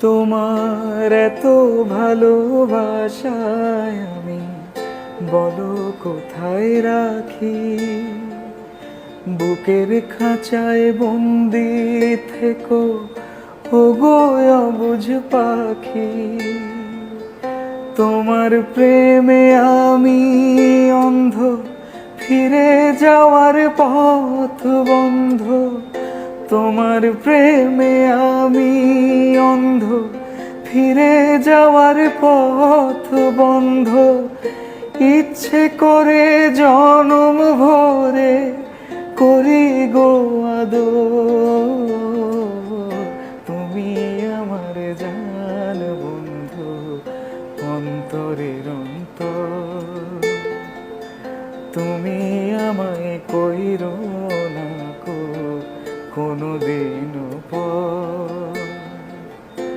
তোমার এত ভালোবাসায় আমি বলো কোথায় রাখি। বুকের খাঁচায় বন্দি থেকো ওগো অবুঝ পাখি। তোমার প্রেমে আমি অন্ধ, ফিরে যাওয়ার পথ বন্ধ। তোমার প্রেমে আমি অন্ধ, ফিরে যাওয়ার পথ বন্ধ। ইচ্ছে করে জনম ভরে করি গো আদর। তুমি আমার জান বন্ধু, অন্তরের অন্তর। তুমি আমায় কইরো